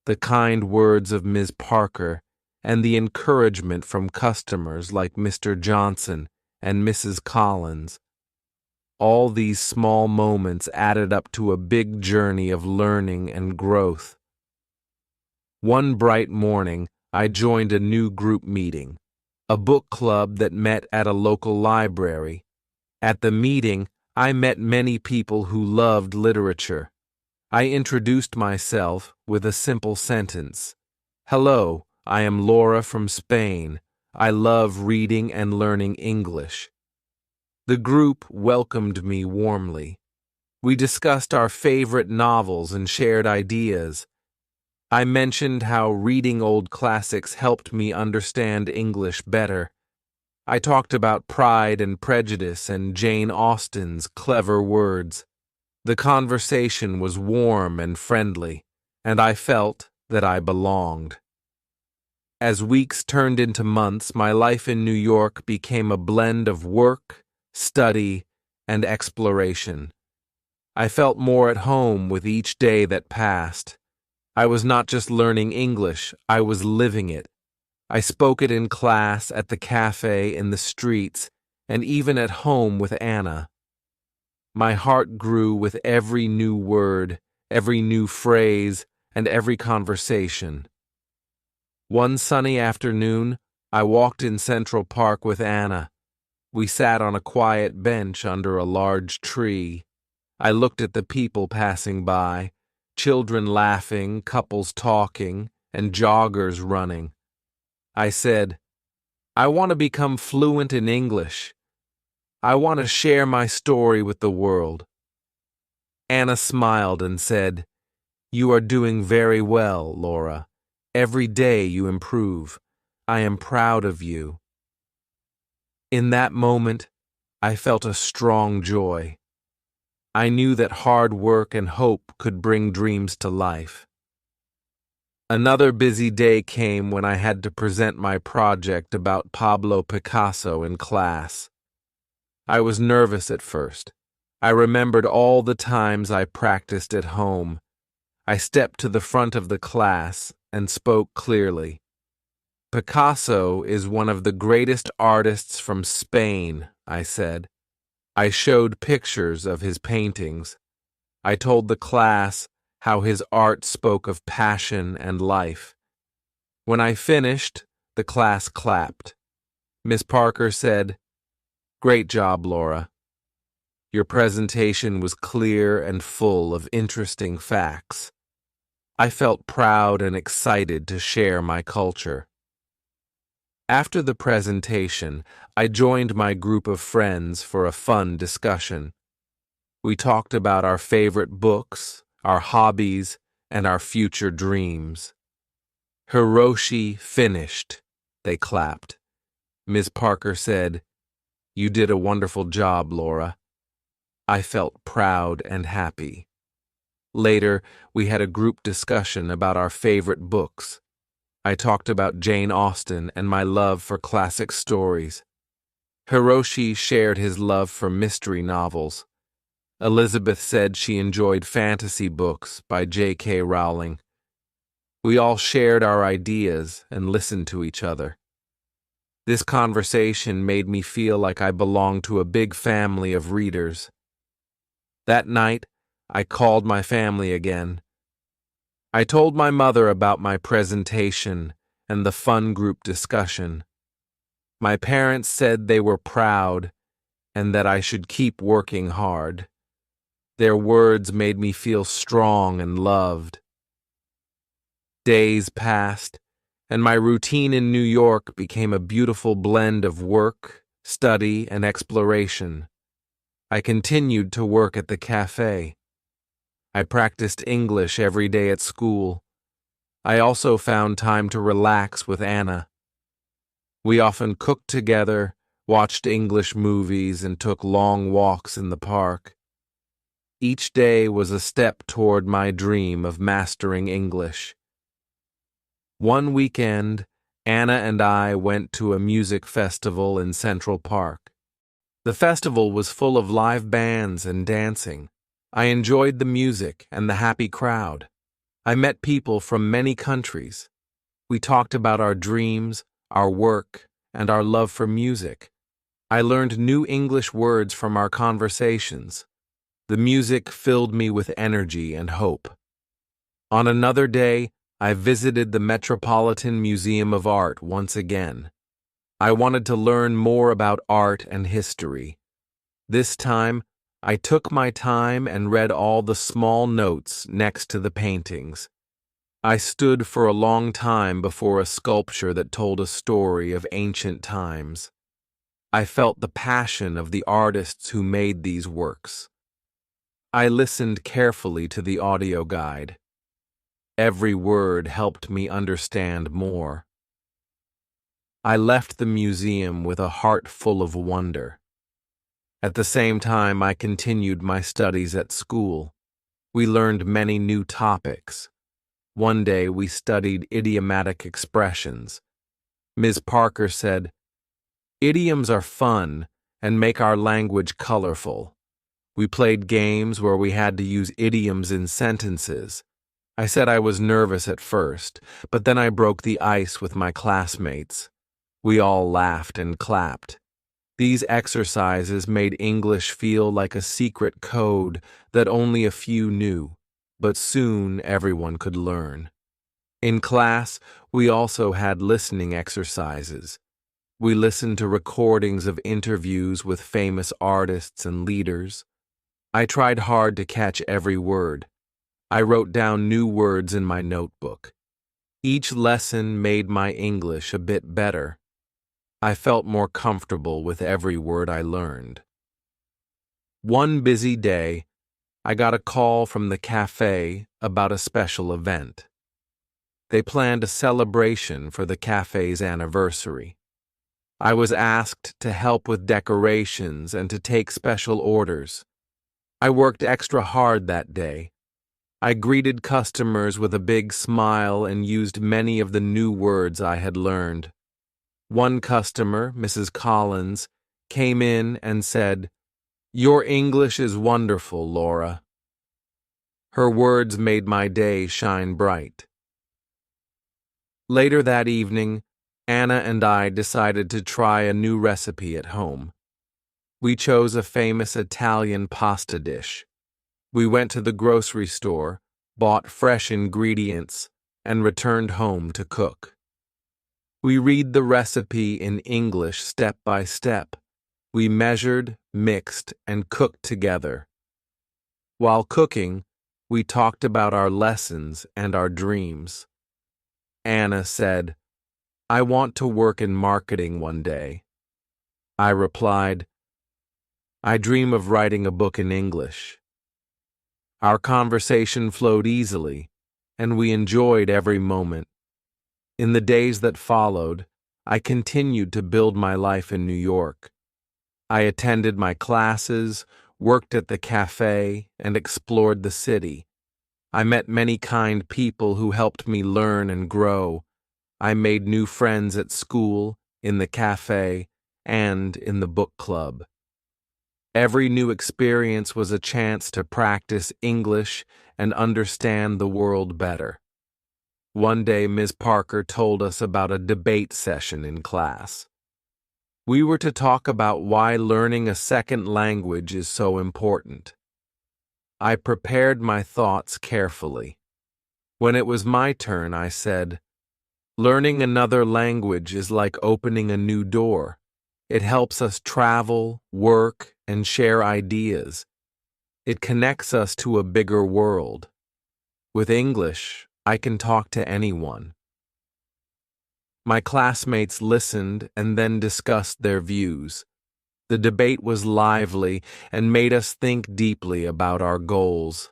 the kind words of Ms. Parker, and the encouragement from customers like Mr. Johnson and Mrs. Collins. All these small moments added up to a big journey of learning and growth. One bright morning, I joined a new group meeting, a book club that met at a local library. At the meeting, I met many people who loved literature. I introduced myself with a simple sentence. "Hello, I am Laura from Spain. I love reading and learning English." The group welcomed me warmly. We discussed our favorite novels and shared ideas. I mentioned how reading old classics helped me understand English better. I talked about Pride and Prejudice and Jane Austen's clever words. The conversation was warm and friendly, and I felt that I belonged. As weeks turned into months, my life in New York became a blend of work, study, and exploration. I felt more at home with each day that passed. I was not just learning English, I was living it. I spoke it in class, at the cafe, in the streets, and even at home with Anna. My heart grew with every new word, every new phrase, and every conversation. One sunny afternoon, I walked in Central Park with Anna. We sat on a quiet bench under a large tree. I looked at the people passing by, children laughing, couples talking, and joggers running. I said, "I want to become fluent in English. I want to share my story with the world." Anna smiled and said, "You are doing very well, Laura. Every day you improve. I am proud of you." In that moment, I felt a strong joy. I knew that hard work and hope could bring dreams to life. Another busy day came when I had to present my project about Pablo Picasso in class. I was nervous at first. I remembered all the times I practiced at home. I stepped to the front of the class and spoke clearly. "Picasso is one of the greatest artists from Spain," I said. I showed pictures of his paintings. I told the class how his art spoke of passion and life. When I finished, the class clapped. Miss Parker said, "Great job, Laura. Your presentation was clear and full of interesting facts." I felt proud and excited to share my culture. After the presentation, I joined my group of friends for a fun discussion. We talked about our favorite books, our hobbies, and our future dreams. "Hiroshi finished," they clapped. Ms. Parker said, "You did a wonderful job, Laura." I felt proud and happy. Later, we had a group discussion about our favorite books. I talked about Jane Austen and my love for classic stories. Hiroshi shared his love for mystery novels. Elizabeth said she enjoyed fantasy books by J.K. Rowling. We all shared our ideas and listened to each other. This conversation made me feel like I belonged to a big family of readers. That night, I called my family again. I told my mother about my presentation and the fun group discussion. My parents said they were proud and that I should keep working hard. Their words made me feel strong and loved. Days passed, and my routine in New York became a beautiful blend of work, study, and exploration. I continued to work at the cafe. I practiced English every day at school. I also found time to relax with Anna. We often cooked together, watched English movies, and took long walks in the park. Each day was a step toward my dream of mastering English. One weekend, Anna and I went to a music festival in Central Park. The festival was full of live bands and dancing. I enjoyed the music and the happy crowd. I met people from many countries. We talked about our dreams, our work, and our love for music. I learned new English words from our conversations. The music filled me with energy and hope. On another day, I visited the Metropolitan Museum of Art once again. I wanted to learn more about art and history. This time, I took my time and read all the small notes next to the paintings. I stood for a long time before a sculpture that told a story of ancient times. I felt the passion of the artists who made these works. I listened carefully to the audio guide. Every word helped me understand more. I left the museum with a heart full of wonder. At the same time, I continued my studies at school. We learned many new topics. One day, we studied idiomatic expressions. Ms. Parker said, "Idioms are fun and make our language colorful." We played games where we had to use idioms in sentences. I said I was nervous at first, but then I broke the ice with my classmates. We all laughed and clapped. These exercises made English feel like a secret code that only a few knew, but soon everyone could learn. In class, we also had listening exercises. We listened to recordings of interviews with famous artists and leaders. I tried hard to catch every word. I wrote down new words in my notebook. Each lesson made my English a bit better. I felt more comfortable with every word I learned. One busy day, I got a call from the cafe about a special event. They planned a celebration for the cafe's anniversary. I was asked to help with decorations and to take special orders. I worked extra hard that day. I greeted customers with a big smile and used many of the new words I had learned. One customer, Mrs. Collins, came in and said, "Your English is wonderful, Laura." Her words made my day shine bright. Later that evening, Anna and I decided to try a new recipe at home. We chose a famous Italian pasta dish. We went to the grocery store, bought fresh ingredients, and returned home to cook. We read the recipe in English step by step. We measured, mixed, and cooked together. While cooking, we talked about our lessons and our dreams. Anna said, "I want to work in marketing one day." I replied, "I dream of writing a book in English." Our conversation flowed easily, and we enjoyed every moment. In the days that followed, I continued to build my life in New York. I attended my classes, worked at the cafe, and explored the city. I met many kind people who helped me learn and grow. I made new friends at school, in the cafe, and in the book club. Every new experience was a chance to practice English and understand the world better. One day, Ms. Parker told us about a debate session in class. We were to talk about why learning a second language is so important. I prepared my thoughts carefully. When it was my turn, I said, "Learning another language is like opening a new door. It helps us travel, work, and share ideas. It connects us to a bigger world. With English, I can talk to anyone." My classmates listened and then discussed their views. The debate was lively and made us think deeply about our goals.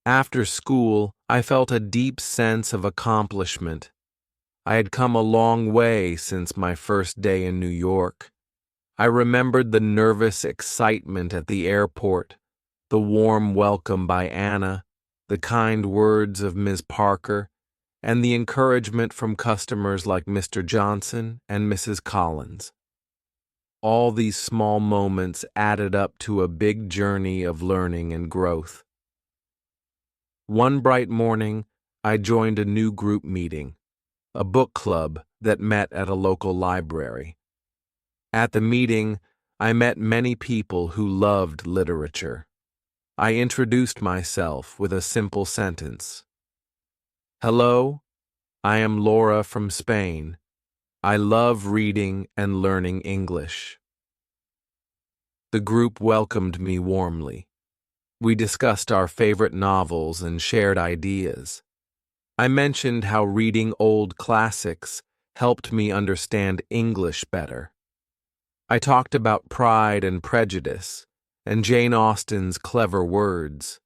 After school, I felt a deep sense of accomplishment. I had come a long way since my first day in New York. I remembered the nervous excitement at the airport, the warm welcome by Anna, the kind words of Ms. Parker, and the encouragement from customers like Mr. Johnson and Mrs. Collins. All these small moments added up to a big journey of learning and growth. One bright morning, I joined a new group meeting, a book club that met at a local library. At the meeting, I met many people who loved literature. I introduced myself with a simple sentence. "Hello, I am Laura from Spain. I love reading and learning English." The group welcomed me warmly. We discussed our favorite novels and shared ideas. I mentioned how reading old classics helped me understand English better. I talked about Pride and Prejudice and Jane Austen's clever words.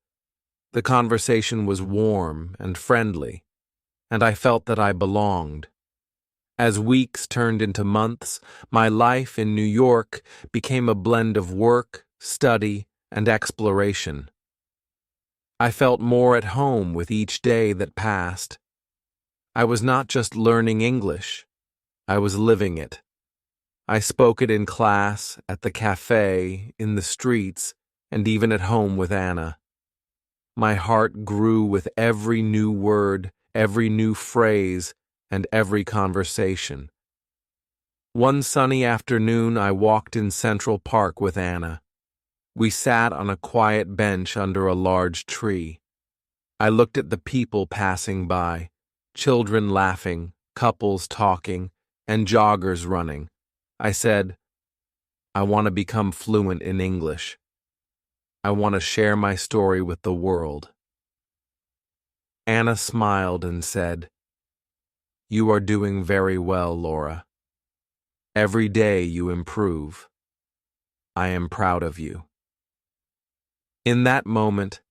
The conversation was warm and friendly, and I felt that I belonged. As weeks turned into months, my life in New York became a blend of work, study, and exploration. I felt more at home with each day that passed. I was not just learning English, I was living it. I spoke it in class, at the cafe, in the streets, and even at home with Anna. My heart grew with every new word, every new phrase, and every conversation. One sunny afternoon, I walked in Central Park with Anna. We sat on a quiet bench under a large tree. I looked at the people passing by, children laughing, couples talking, and joggers running. I said, "I want to become fluent in English. I want to share my story with the world." Anna smiled and said, "You are doing very well, Laura. Every day you improve. I am proud of you." In that moment,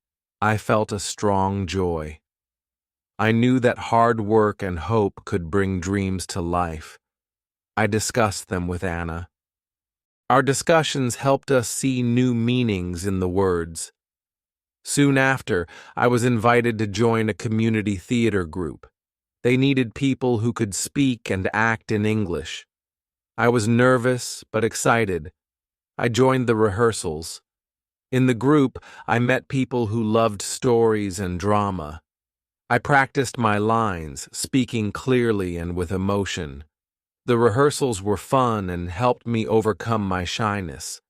I felt a strong joy. I knew that hard work and hope could bring dreams to life. I discussed them with Anna. Our discussions helped us see new meanings in the words. Soon after, I was invited to join a community theater group. They needed people who could speak and act in English. I was nervous but excited. I joined the rehearsals. In the group, I met people who loved stories and drama. I practiced my lines, speaking clearly and with emotion. The rehearsals were fun and helped me overcome my shyness.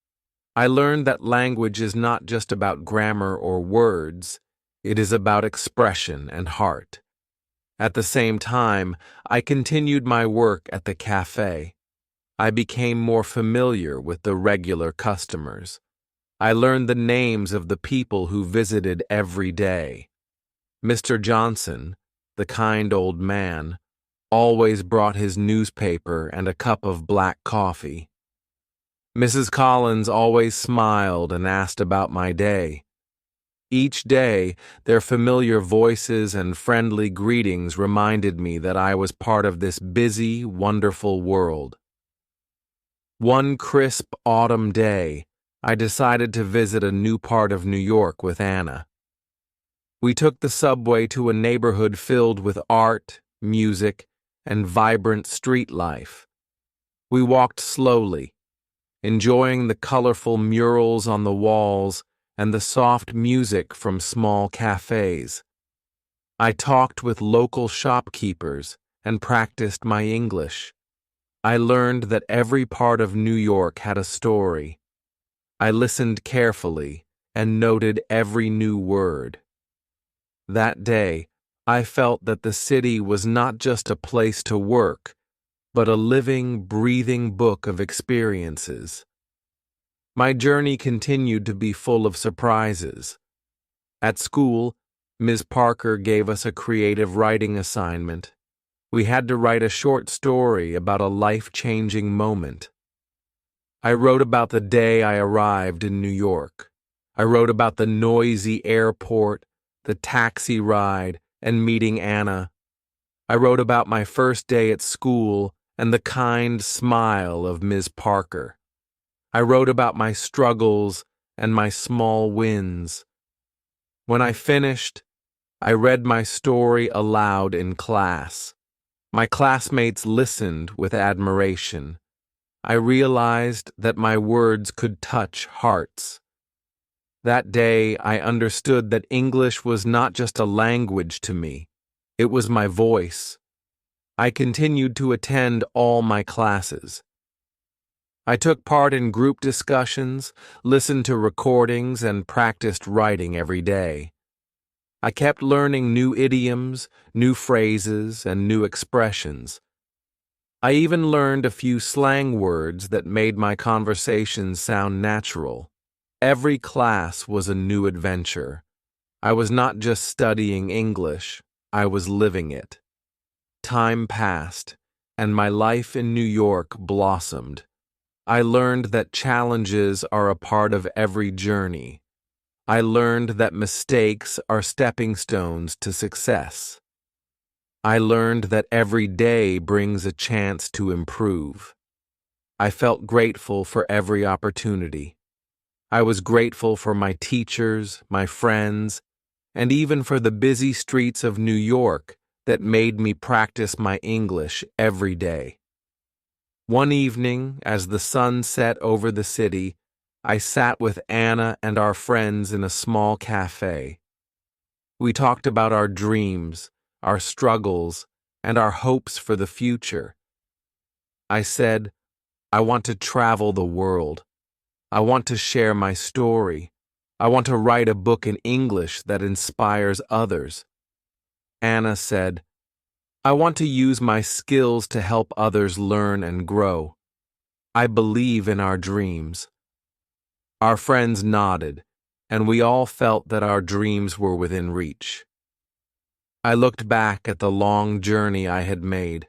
I learned that language is not just about grammar or words, it is about expression and heart. At the same time, I continued my work at the cafe. I became more familiar with the regular customers. I learned the names of the people who visited every day. Mr. Johnson, the kind old man, always brought his newspaper and a cup of black coffee. Mrs. Collins always smiled and asked about my day. Each day, their familiar voices and friendly greetings reminded me that I was part of this busy, wonderful world. One crisp autumn day, I decided to visit a new part of New York with Anna. We took the subway to a neighborhood filled with art, music, and vibrant street life. We walked slowly, enjoying the colorful murals on the walls and the soft music from small cafes. I talked with local shopkeepers and practiced my English. I learned that every part of New York had a story. I listened carefully and noted every new word. That day, I felt that the city was not just a place to work, but a living, breathing book of experiences. My journey continued to be full of surprises. At school, Ms. Parker gave us a creative writing assignment. We had to write a short story about a life-changing moment. I wrote about the day I arrived in New York. I wrote about the noisy airport, the taxi ride, and meeting Anna. I wrote about my first day at school and the kind smile of Ms. Parker. I wrote about my struggles and my small wins. When I finished, I read my story aloud in class. My classmates listened with admiration. I realized that my words could touch hearts. That day, I understood that English was not just a language to me. It was my voice. I continued to attend all my classes. I took part in group discussions, listened to recordings, and practiced writing every day. I kept learning new idioms, new phrases, and new expressions. I even learned a few slang words that made my conversations sound natural. Every class was a new adventure. I was not just studying English, I was living it. Time passed, and my life in New York blossomed. I learned that challenges are a part of every journey. I learned that mistakes are stepping stones to success. I learned that every day brings a chance to improve. I felt grateful for every opportunity. I was grateful for my teachers, my friends, and even for the busy streets of New York that made me practice my English every day. One evening, as the sun set over the city, I sat with Anna and our friends in a small cafe. We talked about our dreams, our struggles, and our hopes for the future. I said, I want to travel the world. I want to share my story. I want to write a book in English that inspires others. Anna said, I want to use my skills to help others learn and grow. I believe in our dreams. Our friends nodded, and we all felt that our dreams were within reach. I looked back at the long journey I had made.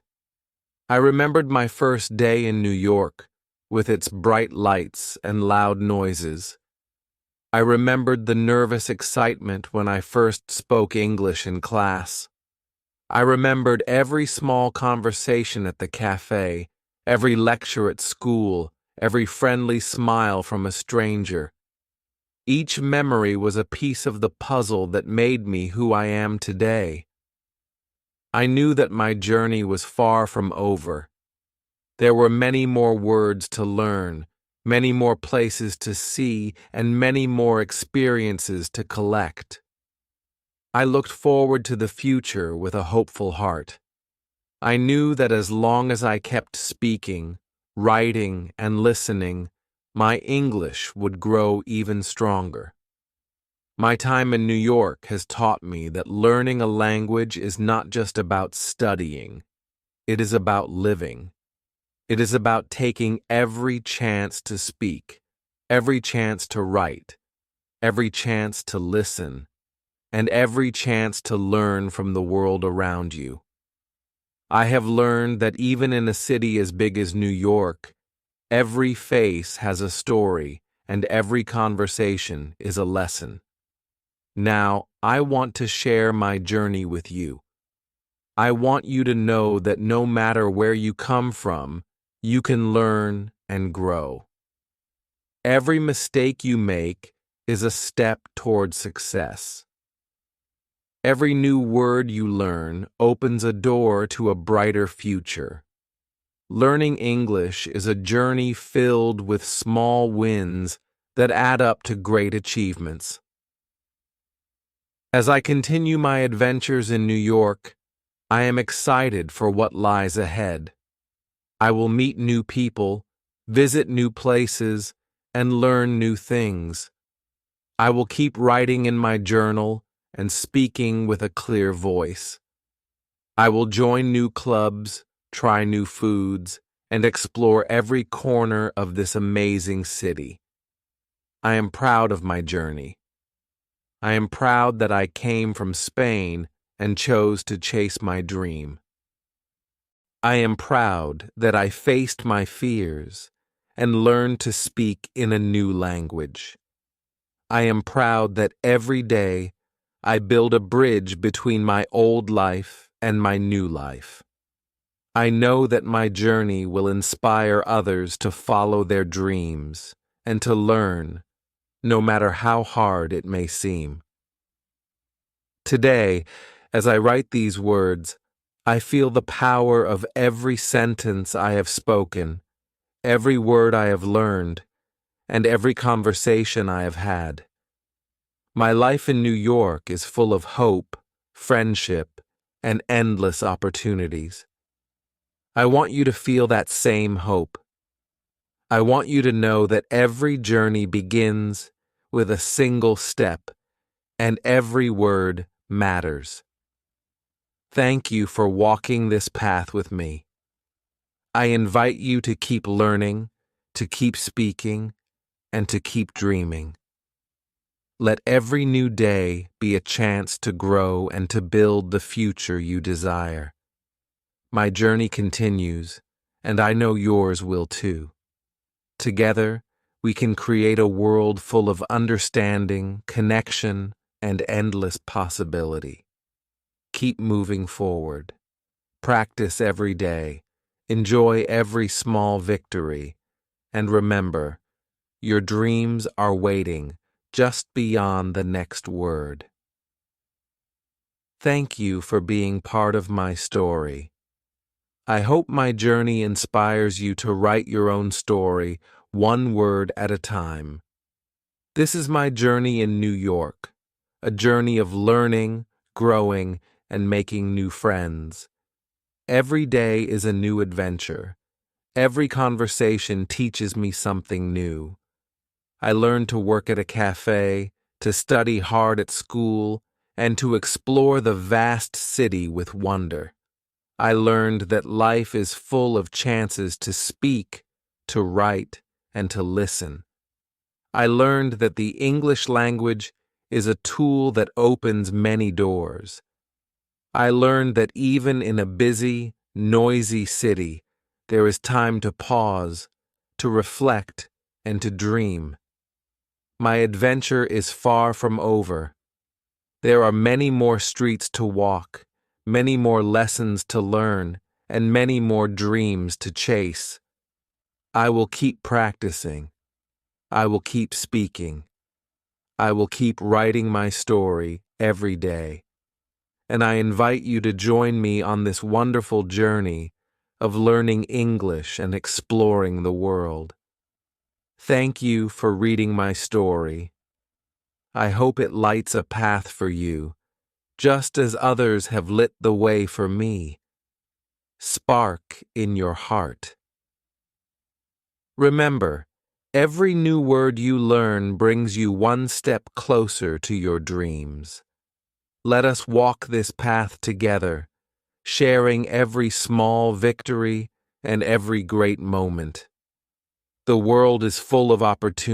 I remembered my first day in New York, with its bright lights and loud noises. I remembered the nervous excitement when I first spoke English in class. I remembered every small conversation at the cafe, every lecture at school, every friendly smile from a stranger. Each memory was a piece of the puzzle that made me who I am today. I knew that my journey was far from over. There were many more words to learn, many more places to see, and many more experiences to collect. I looked forward to the future with a hopeful heart. I knew that as long as I kept speaking, writing, and listening, my English would grow even stronger. My time in New York has taught me that learning a language is not just about studying. It is about living. It is about taking every chance to speak, every chance to write, every chance to listen, and every chance to learn from the world around you. I have learned that even in a city as big as New York, every face has a story and every conversation is a lesson. Now, I want to share my journey with you. I want you to know that no matter where you come from, you can learn and grow. Every mistake you make is a step toward success. Every new word you learn opens a door to a brighter future. Learning English is a journey filled with small wins that add up to great achievements. As I continue my adventures in New York, I am excited for what lies ahead. I will meet new people, visit new places, and learn new things. I will keep writing in my journal and speaking with a clear voice. I will join new clubs, try new foods, and explore every corner of this amazing city. I am proud of my journey. I am proud that I came from Spain and chose to chase my dream. I am proud that I faced my fears and learned to speak in a new language. I am proud that every day I build a bridge between my old life and my new life. I know that my journey will inspire others to follow their dreams and to learn, no matter how hard it may seem. Today, as I write these words, I feel the power of every sentence I have spoken, every word I have learned, and every conversation I have had. My life in New York is full of hope, friendship, and endless opportunities. I want you to feel that same hope. I want you to know that every journey begins with a single step, and every word matters. Thank you for walking this path with me. I invite you to keep learning, to keep speaking, and to keep dreaming. Let every new day be a chance to grow and to build the future you desire. My journey continues, and I know yours will too. Together, we can create a world full of understanding, connection, and endless possibility. Keep moving forward. Practice every day. Enjoy every small victory. And remember, your dreams are waiting just beyond the next word. Thank you for being part of my story. I hope my journey inspires you to write your own story, one word at a time. This is my journey in New York, a journey of learning, growing, and making new friends. Every day is a new adventure. Every conversation teaches me something new. I learned to work at a cafe, to study hard at school, and to explore the vast city with wonder. I learned that life is full of chances to speak, to write, and to listen. I learned that the English language is a tool that opens many doors. I learned that even in a busy, noisy city, there is time to pause, to reflect, and to dream. My adventure is far from over. There are many more streets to walk, many more lessons to learn, and many more dreams to chase. I will keep practicing. I will keep speaking. I will keep writing my story every day. And I invite you to join me on this wonderful journey of learning English and exploring the world. Thank you for reading my story. I hope it lights a path for you, just as others have lit the way for me. Spark in your heart. Remember, every new word you learn brings you one step closer to your dreams. Let us walk this path together, sharing every small victory and every great moment. The world is full of opportunities.